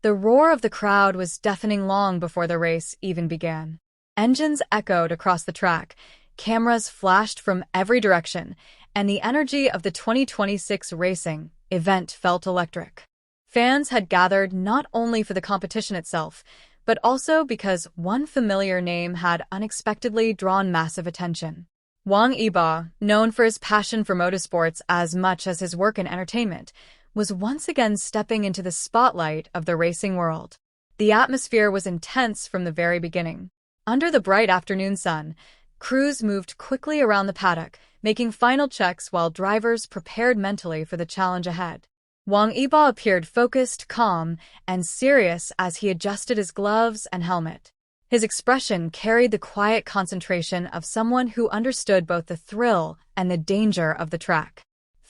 The roar of the crowd was deafening long before the race even began. Engines echoed across the track, cameras flashed from every direction, and the energy of the 2026 racing event felt electric. Fans had gathered not only for the competition itself, but also because one familiar name had unexpectedly drawn massive attention. Wang Yibo, known for his passion for motorsports as much as his work in entertainment, was once again stepping into the spotlight of the racing world. The atmosphere was intense from the very beginning. Under the bright afternoon sun, crews moved quickly around the paddock, making final checks while drivers prepared mentally for the challenge ahead. Wang Yibo appeared focused, calm, and serious as he adjusted his gloves and helmet. His expression carried the quiet concentration of someone who understood both the thrill and the danger of the track.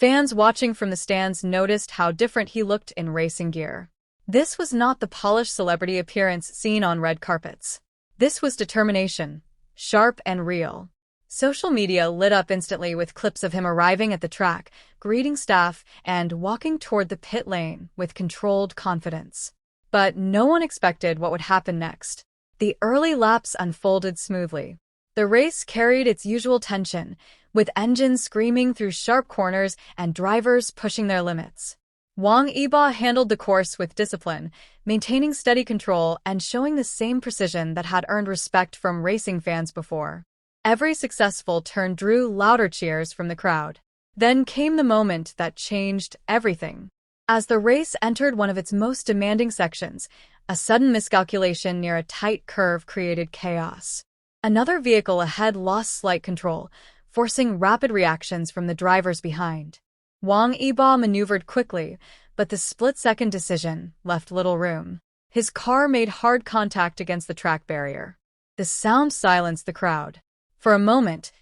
Fans watching from the stands noticed how different he looked in racing gear. This was not the polished celebrity appearance seen on red carpets. This was determination, sharp and real. Social media lit up instantly with clips of him arriving at the track, greeting staff, and walking toward the pit lane with controlled confidence. But no one expected what would happen next. The early laps unfolded smoothly. The race carried its usual tension, with engines screaming through sharp corners and drivers pushing their limits. Wang Yibo handled the course with discipline, maintaining steady control and showing the same precision that had earned respect from racing fans before. Every successful turn drew louder cheers from the crowd. Then came the moment that changed everything. As the race entered one of its most demanding sections, a sudden miscalculation near a tight curve created chaos. Another vehicle ahead lost slight control, forcing rapid reactions from the drivers behind. Wang Yibo maneuvered quickly, but the split-second decision left little room. His car made hard contact against the track barrier. The sound silenced the crowd. For a moment,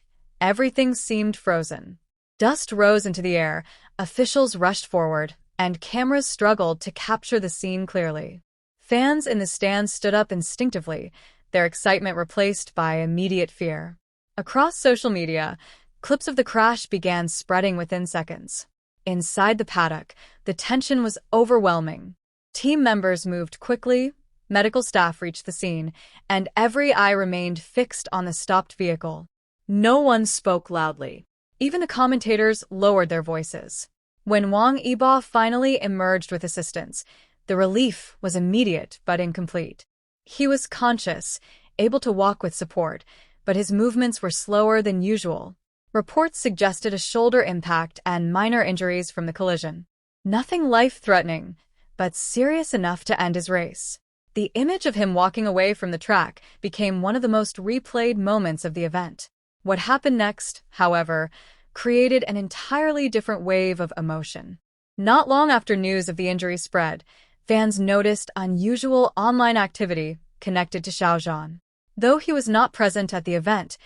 everything seemed frozen. Dust rose into the air, officials rushed forward, and cameras struggled to capture the scene clearly. Fans in the stands stood up instinctively, their excitement replaced by immediate fear. Across social media, clips of the crash began spreading within seconds. Inside the paddock, the tension was overwhelming. Team members moved quickly, medical staff reached the scene, and every eye remained fixed on the stopped vehicle. No one spoke loudly. Even the commentators lowered their voices. When Wang Yibo finally emerged with assistance, the relief was immediate but incomplete. He was conscious, able to walk with support, but his movements were slower than usual. Reports suggested a shoulder impact and minor injuries from the collision. Nothing life-threatening, but serious enough to end his race. The image of him walking away from the track became one of the most replayed moments of the event. What happened next, however, created an entirely different wave of emotion. Not long after news of the injury spread, fans noticed unusual online activity connected to Xiao Zhan. Though he was not present at the event,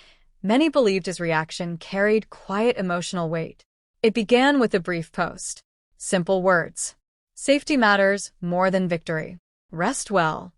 many believed his reaction carried quiet emotional weight. It began with a brief post. Simple words. Safety matters more than victory. Rest well.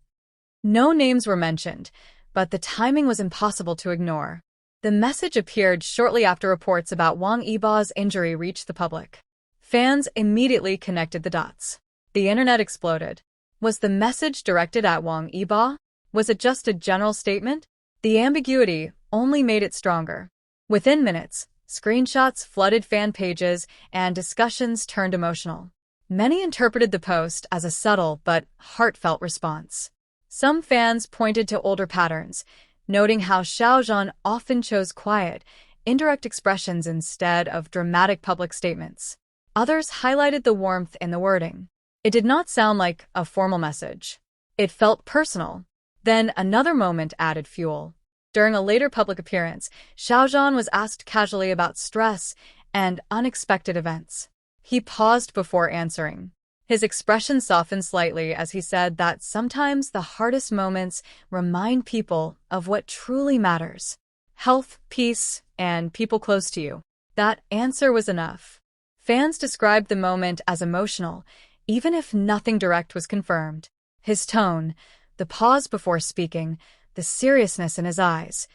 No names were mentioned, but the timing was impossible to ignore. The message appeared shortly after reports about Wang Yibo's injury reached the public. Fans immediately connected the dots. The internet exploded. Was the message directed at Wang Yibo? Was it just a general statement? The ambiguity only made it stronger. Within minutes, screenshots flooded fan pages and discussions turned emotional. Many interpreted the post as a subtle but heartfelt response. Some fans pointed to older patterns, noting how Xiao Zhan often chose quiet, indirect expressions instead of dramatic public statements. Others highlighted the warmth in the wording. It did not sound like a formal message. It felt personal. Then another moment added fuel. During a later public appearance, Xiao Zhan was asked casually about stress and unexpected events. He paused before answering. His expression softened slightly as he said that sometimes the hardest moments remind people of what truly matters. Health, peace, and people close to you. That answer was enough. Fans described the moment as emotional, even if nothing direct was confirmed. His tone, the pause before speaking, the seriousness in his eyes,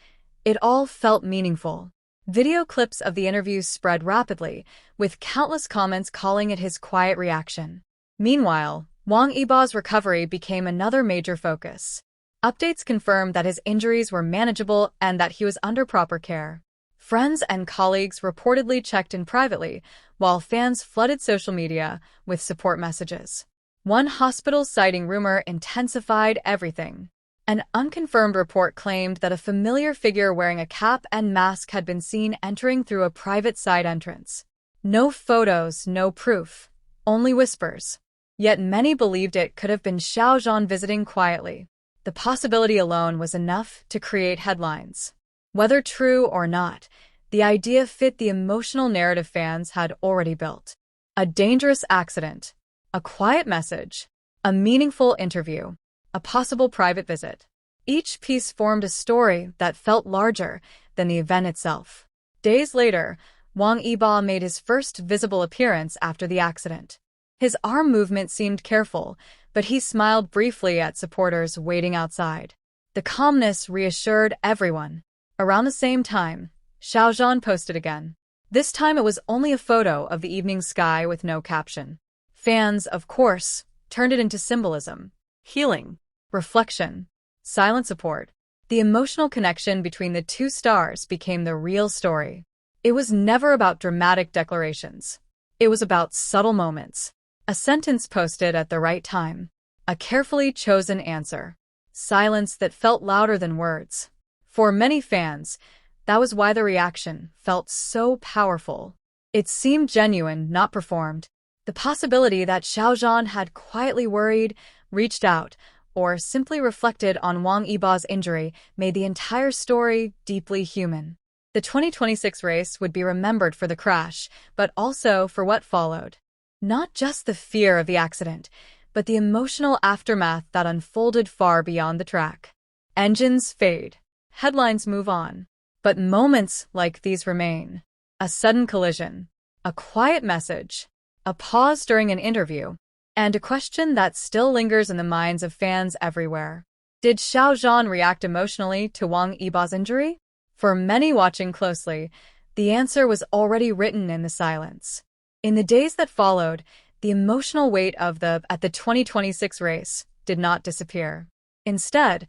it all felt meaningful. Video clips of the interview spread rapidly, with countless comments calling it his quiet reaction. Meanwhile, Wang Yibo's recovery became another major focus. Updates confirmed that his injuries were manageable and that he was under proper care. Friends and colleagues reportedly checked in privately, while fans flooded social media with support messages. One hospital citing rumor intensified everything. An unconfirmed report claimed that a familiar figure wearing a cap and mask had been seen entering through a private side entrance. No photos, no proof, only whispers. Yet many believed it could have been Xiao Zhan visiting quietly. The possibility alone was enough to create headlines. Whether true or not, the idea fit the emotional narrative fans had already built. A dangerous accident, a quiet message, a meaningful interview, a possible private visit. Each piece formed a story that felt larger than the event itself. Days later, Wang Yibo made his first visible appearance after the accident. His arm movement seemed careful, but he smiled briefly at supporters waiting outside. The calmness reassured everyone. Around the same time, Xiao Zhan posted again. This time it was only a photo of the evening sky with no caption. Fans, of course, turned it into symbolism, healing, reflection, silent support. The emotional connection between the two stars became the real story. It was never about dramatic declarations. It was about subtle moments. A sentence posted at the right time. A carefully chosen answer. Silence that felt louder than words. For many fans, that was why the reaction felt so powerful. It seemed genuine, not performed. The possibility that Xiao Zhan had quietly worried, reached out, or simply reflected on Wang Yibo's injury made the entire story deeply human. The 2026 race would be remembered for the crash, but also for what followed. Not just the fear of the accident, but the emotional aftermath that unfolded far beyond the track. Engines fade. Headlines move on. But moments like these remain. A sudden collision. A quiet message. A pause during an interview. And a question that still lingers in the minds of fans everywhere. Did Xiao Zhan react emotionally to Wang Yibo's injury? For many watching closely, the answer was already written in the silence. In the days that followed, the emotional weight of the 2026 race did not disappear. Instead,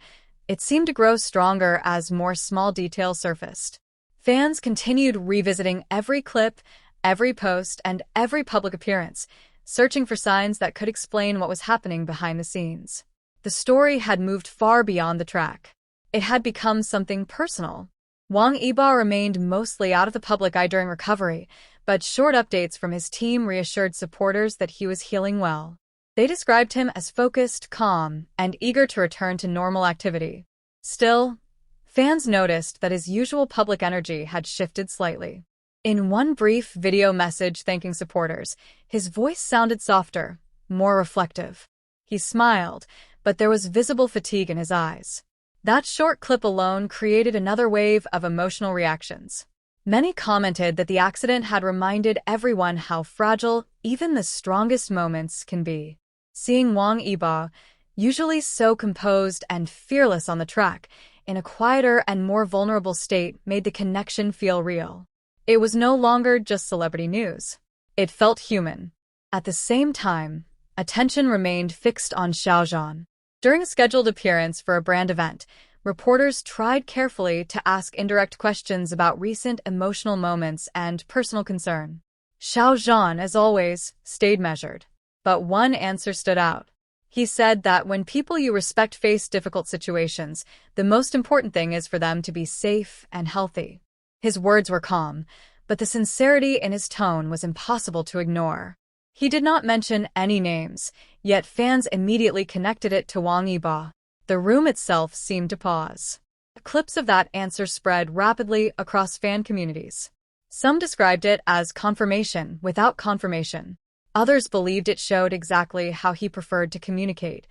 it seemed to grow stronger as more small details surfaced. Fans continued revisiting every clip, every post, and every public appearance, searching for signs that could explain what was happening behind the scenes. The story had moved far beyond the track. It had become something personal. Wang Yibo remained mostly out of the public eye during recovery, but short updates from his team reassured supporters that he was healing well. They described him as focused, calm, and eager to return to normal activity. Still, fans noticed that his usual public energy had shifted slightly. In one brief video message thanking supporters, his voice sounded softer, more reflective. He smiled, but there was visible fatigue in his eyes. That short clip alone created another wave of emotional reactions. Many commented that the accident had reminded everyone how fragile even the strongest moments can be. Seeing Wang Yibo, usually so composed and fearless on the track, in a quieter and more vulnerable state made the connection feel real. It was no longer just celebrity news. It felt human. At the same time, attention remained fixed on Xiao Zhan. During a scheduled appearance for a brand event, reporters tried carefully to ask indirect questions about recent emotional moments and personal concern. Xiao Zhan, as always, stayed measured. But one answer stood out. He said that when people you respect face difficult situations, the most important thing is for them to be safe and healthy. His words were calm, but the sincerity in his tone was impossible to ignore. He did not mention any names, yet fans immediately connected it to Wang Yibo. The room itself seemed to pause. Clips of that answer spread rapidly across fan communities. Some described it as confirmation without confirmation. Others believed it showed exactly how he preferred to communicate,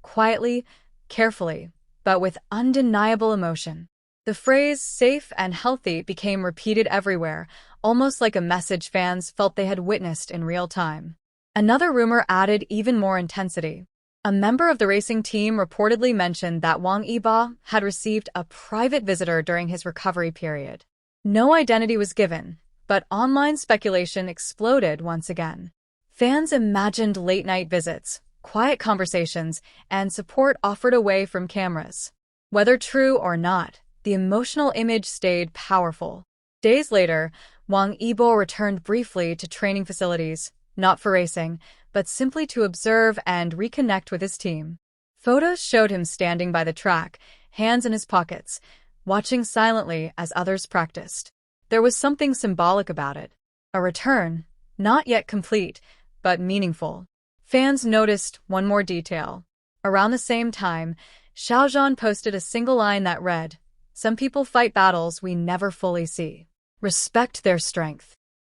quietly, carefully, but with undeniable emotion. The phrase safe and healthy became repeated everywhere, almost like a message fans felt they had witnessed in real time. Another rumor added even more intensity. A member of the racing team reportedly mentioned that Wang Yibo had received a private visitor during his recovery period. No identity was given, but online speculation exploded once again. Fans imagined late-night visits, quiet conversations, and support offered away from cameras. Whether true or not, the emotional image stayed powerful. Days later, Wang Yibo returned briefly to training facilities, not for racing, but simply to observe and reconnect with his team. Photos showed him standing by the track, hands in his pockets, watching silently as others practiced. There was something symbolic about it. A return, not yet complete, but meaningful. Fans noticed one more detail. Around the same time, Xiao Zhan posted a single line that read, "Some people fight battles we never fully see. Respect their strength."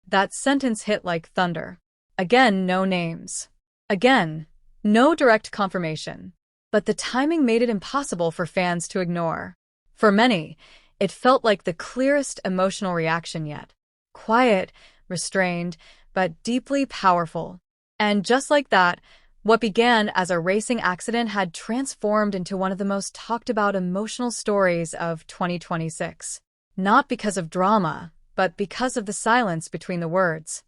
That sentence hit like thunder. Again, no names. Again, no direct confirmation. But the timing made it impossible for fans to ignore. For many, it felt like the clearest emotional reaction yet. Quiet, restrained, but deeply powerful. And just like that, what began as a racing accident had transformed into one of the most talked about emotional stories of 2026. Not because of drama, but because of the silence between the words.